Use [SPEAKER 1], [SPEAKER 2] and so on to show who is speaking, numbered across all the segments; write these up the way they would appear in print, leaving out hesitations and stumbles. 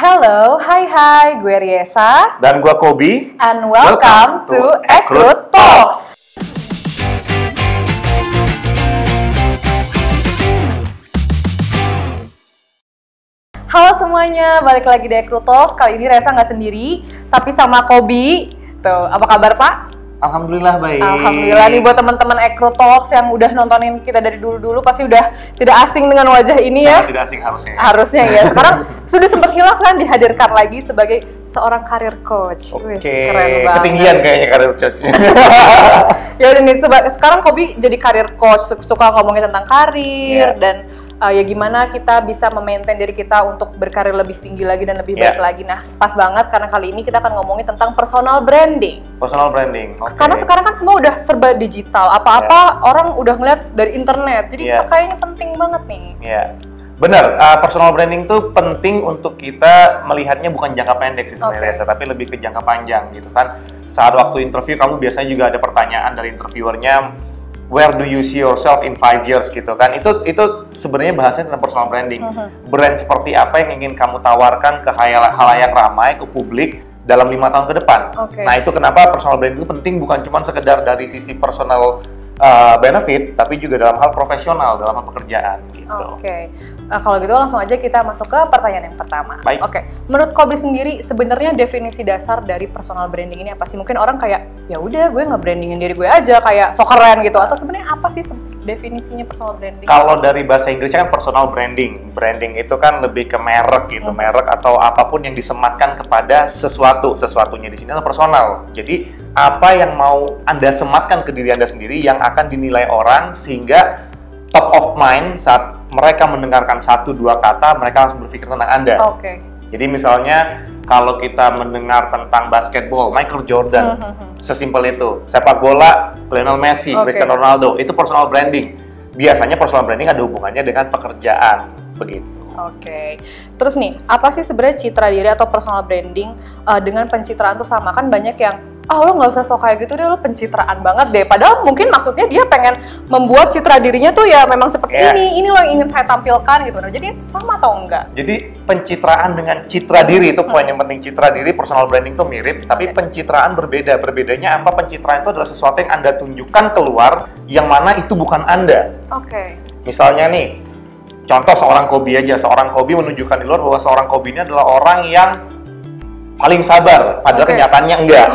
[SPEAKER 1] Hello, hai, gue Riesa.
[SPEAKER 2] Dan gua Kobi.
[SPEAKER 1] And welcome to Ekrut Talks. Halo semuanya, balik lagi di Ekrut Talks. Kali ini Riesa nggak sendiri, tapi sama Kobi. Tuh, apa kabar Pak?
[SPEAKER 2] Alhamdulillah baik.
[SPEAKER 1] Alhamdulillah nih buat teman-teman Ekrut Talks yang udah nontonin kita dari dulu-dulu pasti udah tidak asing dengan wajah ini ya.
[SPEAKER 2] Tidak asing harusnya.
[SPEAKER 1] Harusnya ya. Sekarang sudah sempat hilang, sekarang dihadirkan lagi sebagai seorang karir coach.
[SPEAKER 2] Oke,
[SPEAKER 1] Keren banget.
[SPEAKER 2] ketinggian kayaknya karir coach.
[SPEAKER 1] Ya udah nih, sekarang Kobi jadi karir coach, suka ngomongin tentang karir dan ya gimana kita bisa memaintain diri kita untuk berkarir lebih tinggi lagi dan lebih baik lagi. Nah, pas banget karena kali ini kita akan ngomongin tentang personal branding.
[SPEAKER 2] Personal branding. Okay.
[SPEAKER 1] Karena sekarang kan semua udah serba digital, apa-apa orang udah ngeliat dari internet, jadi kayaknya penting banget nih.
[SPEAKER 2] Iya, benar. Personal branding tuh penting untuk kita melihatnya bukan jangka pendek sih sebenarnya, tapi lebih ke jangka panjang gitu kan. Saat waktu interview kamu biasanya juga ada pertanyaan dari interviewernya, where do you see yourself in 5 years gitu kan. Itu sebenarnya bahasanya tentang personal branding. Brand seperti apa yang ingin kamu tawarkan ke khalayak ramai, ke publik dalam 5 tahun ke depan. Nah, itu kenapa personal branding itu penting, bukan cuma sekedar dari sisi personal benefit, tapi juga dalam hal profesional, dalam hal pekerjaan gitu.
[SPEAKER 1] Kalau gitu langsung aja kita masuk ke pertanyaan yang pertama.
[SPEAKER 2] Baik.
[SPEAKER 1] Menurut Kobi sendiri sebenarnya definisi dasar dari personal branding ini apa sih? Mungkin orang kayak ya udah gue nge-brandingin diri gue aja kayak so keren gitu, atau sebenarnya apa sih definisinya personal branding?
[SPEAKER 2] Kalau dari bahasa Inggrisnya kan personal branding. Branding itu kan lebih ke merek gitu, merek atau apapun yang disematkan kepada sesuatu. Sesuatunya di sini adalah personal. Jadi apa yang mau Anda sematkan ke diri Anda sendiri yang akan dinilai orang sehingga top of mind saat mereka mendengarkan 1-2 kata, mereka langsung berpikir tentang Anda. Jadi misalnya kalau kita mendengar tentang basketball, Michael Jordan, sesimpel itu. Sepak bola, Lionel Messi, Cristiano Ronaldo, itu personal branding. Biasanya personal branding ada hubungannya dengan pekerjaan, begitu.
[SPEAKER 1] Terus nih, apa sih sebenarnya citra diri atau personal branding dengan pencitraan tuh sama? Kan banyak yang lo nggak usah sok kayak gitu deh, lo pencitraan banget deh. Padahal mungkin maksudnya dia pengen membuat citra dirinya tuh ya memang seperti ini loh yang ingin saya tampilkan gitu. Nah, jadi sama atau enggak? Jadi
[SPEAKER 2] pencitraan dengan citra diri itu poin yang penting. Citra diri, personal branding tuh mirip, tapi pencitraan berbeda. Berbedanya apa? Pencitraan itu adalah sesuatu yang Anda tunjukkan keluar yang mana itu bukan Anda. Misalnya nih, contoh seorang Kobi aja. Seorang Kobi menunjukkan di luar bahwa seorang Kobi ini adalah orang yang paling sabar, padahal kenyataannya enggak.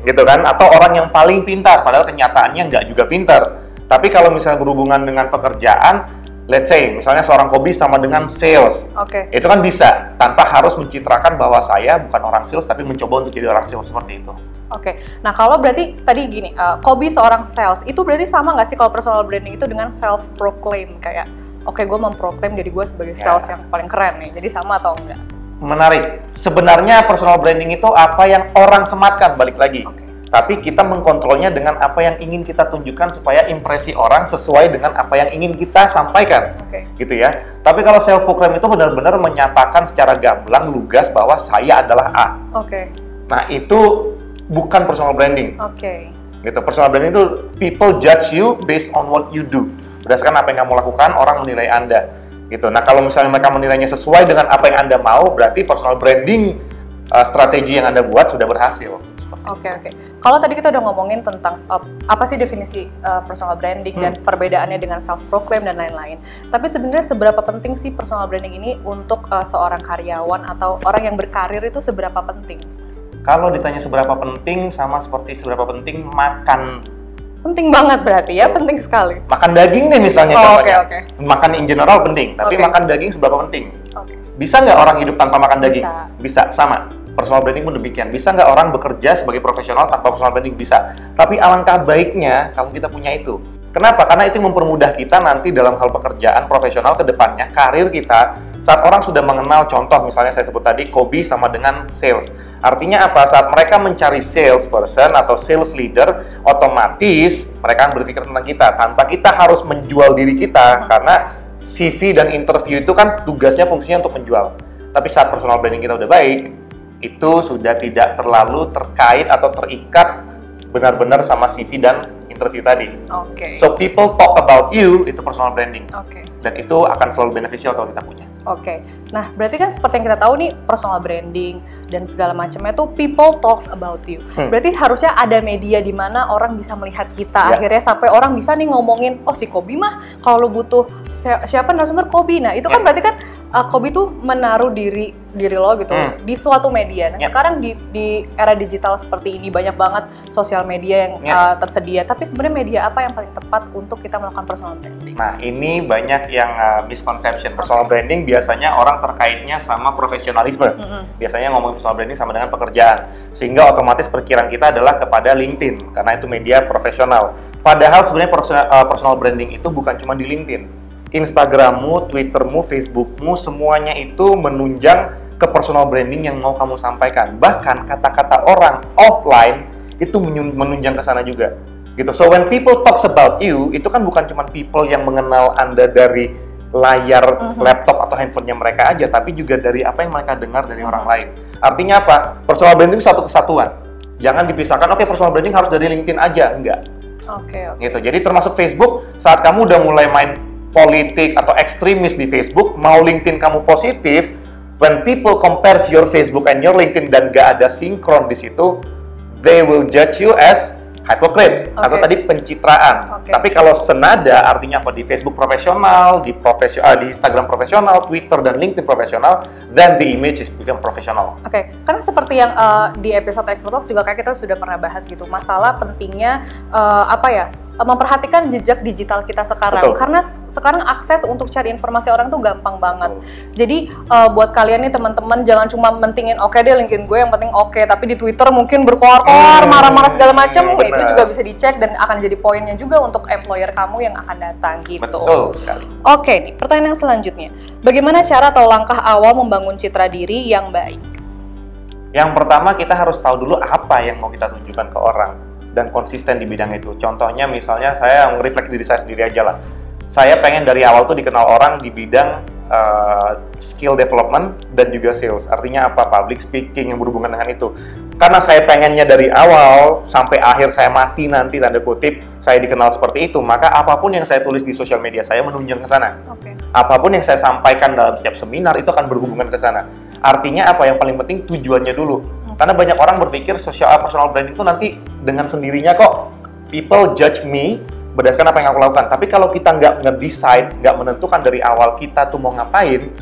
[SPEAKER 2] Gitu kan? Atau orang yang paling pintar, padahal kenyataannya enggak juga pintar. Tapi kalau misalnya berhubungan dengan pekerjaan, let's say, misalnya seorang Kobi sama dengan sales. Itu kan bisa, tanpa harus mencitrakan bahwa saya bukan orang sales, tapi mencoba untuk jadi orang sales seperti itu.
[SPEAKER 1] Nah kalau berarti tadi gini, Kobi seorang sales, itu berarti sama nggak sih kalau personal branding itu dengan self-proclaim? Kayak, gue memproklaim diri gue sebagai sales yang paling keren nih, jadi sama atau enggak?
[SPEAKER 2] Menarik. Sebenarnya personal branding itu apa yang orang sematkan, balik lagi. Tapi kita mengkontrolnya dengan apa yang ingin kita tunjukkan supaya impresi orang sesuai dengan apa yang ingin kita sampaikan. Gitu ya. Tapi kalau self proclaim itu benar-benar menyatakan secara gamblang, lugas bahwa saya adalah A. Nah, itu bukan personal branding. Gitu. Personal branding itu people judge you based on what you do. Berdasarkan apa yang kamu lakukan, orang menilai Anda. Gitu. Nah, kalau misalnya mereka menilainya sesuai dengan apa yang Anda mau, berarti personal branding strategi yang Anda buat sudah berhasil.
[SPEAKER 1] Kalau tadi kita udah ngomongin tentang apa sih definisi personal branding dan perbedaannya dengan self-proclaim dan lain-lain. Tapi sebenarnya seberapa penting sih personal branding ini untuk seorang karyawan atau orang yang berkarir itu seberapa penting?
[SPEAKER 2] Kalau ditanya seberapa penting, sama seperti seberapa penting makan.
[SPEAKER 1] Penting banget berarti ya, penting sekali.
[SPEAKER 2] Makan daging deh misalnya contohnya. Makan in general penting, tapi makan daging seberapa penting? Bisa nggak orang hidup tanpa makan daging? Bisa, sama. Personal branding pun demikian. Bisa nggak orang bekerja sebagai profesional tanpa personal branding? Bisa. Tapi alangkah baiknya kalau kita punya itu. Kenapa? Karena itu mempermudah kita nanti dalam hal pekerjaan profesional ke depannya, karir kita, saat orang sudah mengenal, contoh misalnya saya sebut tadi, Kobi sama dengan sales. Artinya apa? Saat mereka mencari sales person atau sales leader, otomatis mereka akan berpikir tentang kita tanpa kita harus menjual diri kita, karena CV dan interview itu kan tugasnya, fungsinya untuk menjual. Tapi saat personal branding kita udah baik, itu sudah tidak terlalu terkait atau terikat benar-benar sama CV dan interview tadi. So people talk about you, itu personal branding. Dan itu akan selalu beneficial kalau kita punya.
[SPEAKER 1] Oke, nah berarti kan seperti yang kita tahu nih, personal branding dan segala macamnya tuh people talks about you. Berarti harusnya ada media di mana orang bisa melihat kita, akhirnya sampai orang bisa nih ngomongin, oh si Kobi mah kalau lu butuh siapa narasumber Kobi. Nah itu kan berarti kan Kobi tuh menaruh diri lo gitu di suatu media. Nah sekarang di era digital seperti ini banyak banget sosial media yang tersedia. Tapi sebenarnya media apa yang paling tepat untuk kita melakukan personal branding?
[SPEAKER 2] Nah ini banyak yang misconception. Personal branding biasanya orang terkaitnya sama profesionalisme. Biasanya ngomong personal branding sama dengan pekerjaan. Sehingga otomatis perkiraan kita adalah kepada LinkedIn karena itu media profesional. Padahal sebenarnya personal branding itu bukan cuma di LinkedIn. Instagrammu, Twittermu, Facebookmu, semuanya itu menunjang ke personal branding yang mau kamu sampaikan. Bahkan kata-kata orang offline itu menunjang ke sana juga. Gitu. So when people talks about you, itu kan bukan cuma people yang mengenal Anda dari layar laptop atau handphonenya mereka aja, tapi juga dari apa yang mereka dengar dari orang lain. Artinya apa? Personal branding itu satu kesatuan. Jangan dipisahkan, oke, personal branding harus dari LinkedIn aja. Enggak.
[SPEAKER 1] Oke.
[SPEAKER 2] Gitu. Jadi termasuk Facebook, saat kamu udah mulai main politik atau ekstremis di Facebook, mau LinkedIn kamu positif, when people compares your Facebook and your LinkedIn dan gak ada sinkron di situ, they will judge you as hypocrite atau tadi pencitraan. Tapi kalau senada, artinya apa? Di Facebook profesional, di Instagram profesional, Twitter dan LinkedIn profesional, then the image is become profesional.
[SPEAKER 1] Karena seperti yang di episode Eknotalks juga kayak kita sudah pernah bahas gitu, masalah pentingnya memperhatikan jejak digital kita sekarang. Karena sekarang akses untuk cari informasi orang tuh gampang banget. Jadi buat kalian nih teman-teman, jangan cuma mentingin oke deh LinkedIn gue yang penting tapi di Twitter mungkin berkoar-koar, marah-marah segala macam. Itu juga bisa dicek dan akan jadi poinnya juga untuk employer kamu yang akan datang gitu.
[SPEAKER 2] Betul sekali.
[SPEAKER 1] Oke nih, pertanyaan yang selanjutnya. Bagaimana cara atau langkah awal membangun citra diri yang baik?
[SPEAKER 2] Yang pertama, kita harus tahu dulu apa yang mau kita tunjukkan ke orang dan konsisten di bidang itu. Contohnya misalnya saya nge-reflect diri saya sendiri aja lah. Saya pengen dari awal tuh dikenal orang di bidang skill development dan juga sales. Artinya apa? Public speaking yang berhubungan dengan itu. Karena saya pengennya dari awal sampai akhir saya mati nanti, tanda kutip, saya dikenal seperti itu, maka apapun yang saya tulis di sosial media saya menunjang ke sana. Apapun yang saya sampaikan dalam setiap seminar itu akan berhubungan ke sana. Artinya apa? Yang paling penting tujuannya dulu. Karena banyak orang berpikir personal branding itu nanti dengan sendirinya kok people judge me berdasarkan apa yang aku lakukan. Tapi kalau kita nggak nge-decide, nggak menentukan dari awal kita tuh mau ngapain,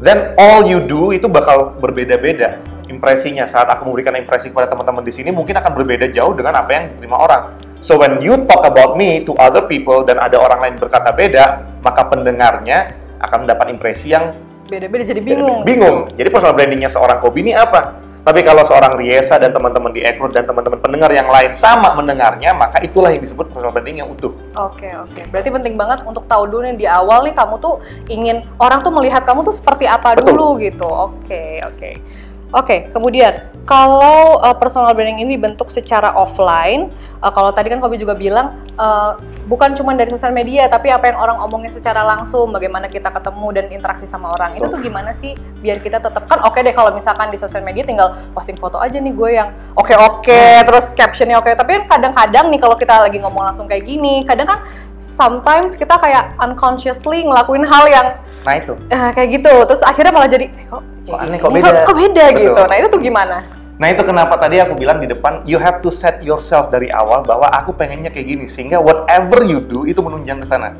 [SPEAKER 2] then all you do itu bakal berbeda-beda impresinya. Saat aku memberikan impresi kepada teman-teman di sini mungkin akan berbeda jauh dengan apa yang diterima orang. So when you talk about me to other people dan ada orang lain berkata beda, maka pendengarnya akan mendapat impresi yang
[SPEAKER 1] beda-beda, jadi bingung.
[SPEAKER 2] Jadi personal brandingnya seorang Kobi ini apa? Tapi kalau seorang Riesa dan teman-teman di Ekrut dan teman-teman pendengar yang lain sama mendengarnya, maka itulah yang disebut personal branding yang utuh.
[SPEAKER 1] Oke. Berarti penting banget untuk tahu dulu nih di awal nih kamu tuh ingin orang tuh melihat kamu tuh seperti apa dulu gitu. Oke, kemudian kalau personal branding ini dibentuk secara offline, kalau tadi kan Kobi juga bilang bukan cuma dari sosial media, tapi apa yang orang omongin secara langsung, bagaimana kita ketemu dan interaksi sama orang. Itu tuh gimana sih biar kita tetap kan oke deh kalau misalkan di sosial media tinggal posting foto aja nih gue yang oke, terus captionnya oke. Tapi kadang-kadang nih kalau kita lagi ngomong langsung kayak gini, kadang kan sometimes kita kayak unconsciously ngelakuin hal yang
[SPEAKER 2] itu
[SPEAKER 1] kayak gitu, terus akhirnya malah jadi kok
[SPEAKER 2] aneh, kok beda
[SPEAKER 1] gitu. Nah itu tuh gimana?
[SPEAKER 2] Nah itu kenapa tadi aku bilang di depan, you have to set yourself dari awal bahwa aku pengennya kayak gini, sehingga whatever you do itu menunjang ke sana.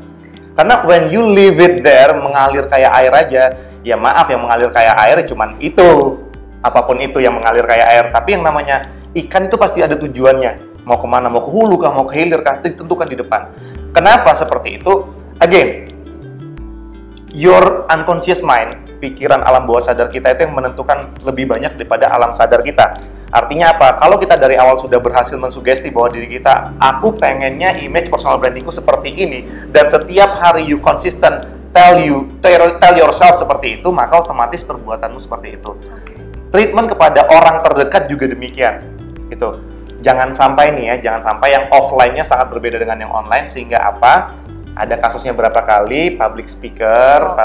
[SPEAKER 2] Karena when you leave it there, mengalir kayak air aja, ya maaf yang mengalir kayak air cuman itu, apapun itu yang mengalir kayak air. Tapi yang namanya ikan itu pasti ada tujuannya, mau kemana, mau ke hulu kah, mau ke hilir kah, ditentukan di depan. Kenapa seperti itu? Again, your unconscious mind, pikiran alam bawah sadar kita itu yang menentukan lebih banyak daripada alam sadar kita. Artinya apa? Kalau kita dari awal sudah berhasil mensugesti bahwa diri kita, aku pengennya image personal brandingku seperti ini, dan setiap hari you consistent tell yourself seperti itu, maka otomatis perbuatanmu seperti itu. Treatment kepada orang terdekat juga demikian. Gitu. Jangan sampai yang offline-nya sangat berbeda dengan yang online, sehingga apa? Ada kasusnya berapa kali public speaker,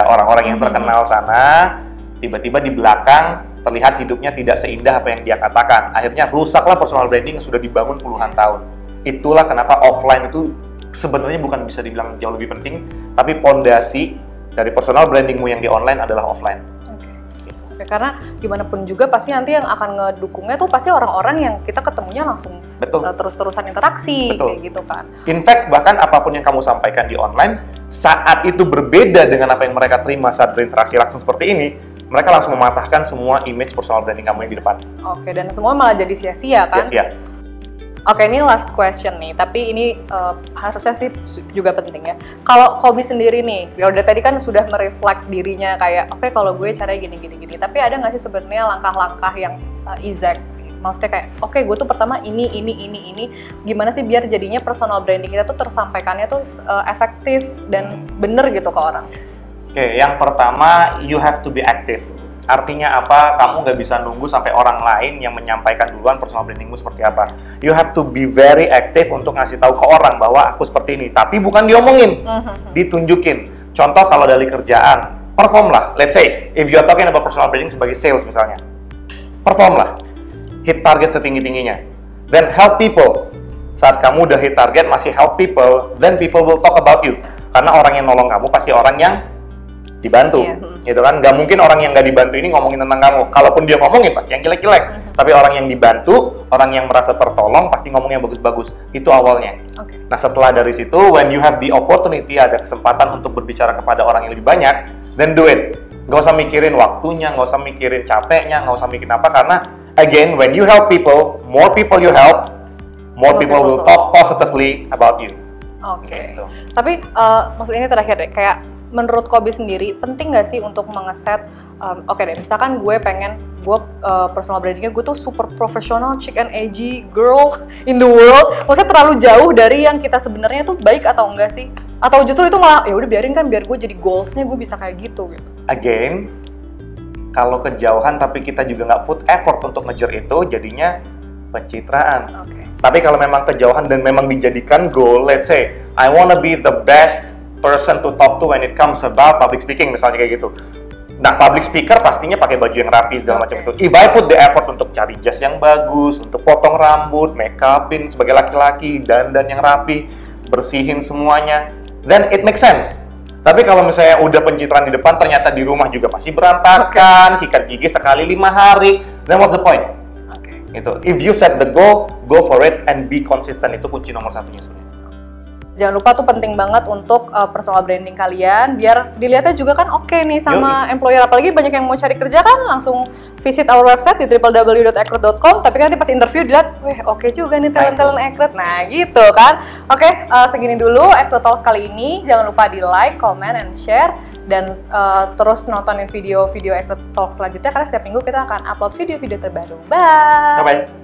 [SPEAKER 2] orang-orang yang terkenal sana, tiba-tiba di belakang terlihat hidupnya tidak seindah apa yang dia katakan. Akhirnya rusaklah personal branding yang sudah dibangun puluhan tahun. Itulah kenapa offline itu sebenarnya bukan bisa dibilang jauh lebih penting, tapi pondasi dari personal brandingmu yang di online adalah offline.
[SPEAKER 1] Oke, karena gimana pun juga pasti nanti yang akan ngedukungnya tuh pasti orang-orang yang kita ketemunya langsung terus-terusan interaksi, kayak gitu kan.
[SPEAKER 2] In fact, bahkan apapun yang kamu sampaikan di online, saat itu berbeda dengan apa yang mereka terima saat berinteraksi langsung seperti ini, mereka langsung mematahkan semua image personal branding kamu yang di depan.
[SPEAKER 1] Oke, dan semua malah jadi sia-sia kan?
[SPEAKER 2] Sia-sia.
[SPEAKER 1] Oke, ini last question nih, tapi ini harusnya sih juga penting ya. Kalau Kobi sendiri nih, udah tadi kan sudah mereflect dirinya kayak, oke, kalau gue caranya gini. Tapi ada nggak sih sebenarnya langkah-langkah yang exact? Maksudnya kayak, oke, gue tuh pertama ini. Gimana sih biar jadinya personal branding kita tuh tersampaikannya tuh efektif dan bener gitu ke orang?
[SPEAKER 2] Oke, yang pertama, you have to be active. Artinya apa? Kamu nggak bisa nunggu sampai orang lain yang menyampaikan duluan personal brandingmu seperti apa. You have to be very active untuk ngasih tahu ke orang bahwa aku seperti ini. Tapi bukan diomongin, ditunjukin. Contoh kalau dari kerjaan, perform lah. Let's say, if you are talking about personal branding sebagai sales misalnya, perform lah. Hit target setinggi-tingginya. Then help people. Saat kamu udah hit target, masih help people, then people will talk about you. Karena orang yang nolong kamu pasti orang yang dibantu, gitu kan? Gak mungkin orang yang gak dibantu ini ngomongin tentang kamu. Kalaupun dia ngomongin pasti yang jelek-jelek. Tapi orang yang dibantu, orang yang merasa tertolong pasti ngomong yang bagus-bagus. Itu awalnya. Nah setelah dari situ, when you have the opportunity, ada kesempatan untuk berbicara kepada orang yang lebih banyak, then do it. Gak usah mikirin waktunya, gak usah mikirin capeknya, gak usah mikirin apa. Karena again, when you help people, more people you help, more people will talk positively about you.
[SPEAKER 1] Gitu. Tapi maksudnya ini terakhir deh, kayak menurut Kobi sendiri, penting nggak sih untuk mengeset, oke deh, misalkan gue pengen, personal brandingnya gue tuh super profesional, chic and edgy girl in the world, maksudnya terlalu jauh dari yang kita sebenarnya tuh baik atau enggak sih? Atau justru itu malah, ya udah biarin kan, biar gue jadi goalsnya gue bisa kayak gitu.
[SPEAKER 2] Again, kalau kejauhan tapi kita juga nggak put effort untuk ngejar itu, jadinya pencitraan. Tapi kalau memang kejauhan dan memang dijadikan goal, let's say, I wanna be the best person to talk to when it comes about public speaking, misalnya kayak gitu. Nah, public speaker pastinya pakai baju yang rapi segala macam itu. If I put the effort untuk cari jas yang bagus, untuk potong rambut, make upin sebagai laki-laki, dandan yang rapi, bersihin semuanya, then it makes sense. Tapi kalau misalnya udah pencitraan di depan, ternyata di rumah juga pasti berantakan, sikat gigi sekali 5 hari, then what's the point? Itu. If you set the goal, go for it and be consistent, itu kunci nomor satunya sebenarnya.
[SPEAKER 1] Jangan lupa tuh penting banget untuk personal branding kalian, biar dilihatnya juga kan oke nih sama employer. Apalagi banyak yang mau cari kerja kan, langsung visit our website di www.ekrut.com. Tapi kan nanti pas interview dilihat, weh oke juga nih talent-talent Ekrut. Nah gitu kan. Oke, segini dulu Ekrut Talks kali ini. Jangan lupa di like, comment, and share. Dan terus nontonin video-video Ekrut Talks selanjutnya, karena setiap minggu kita akan upload video-video terbaru. Bye!
[SPEAKER 2] Bye-bye!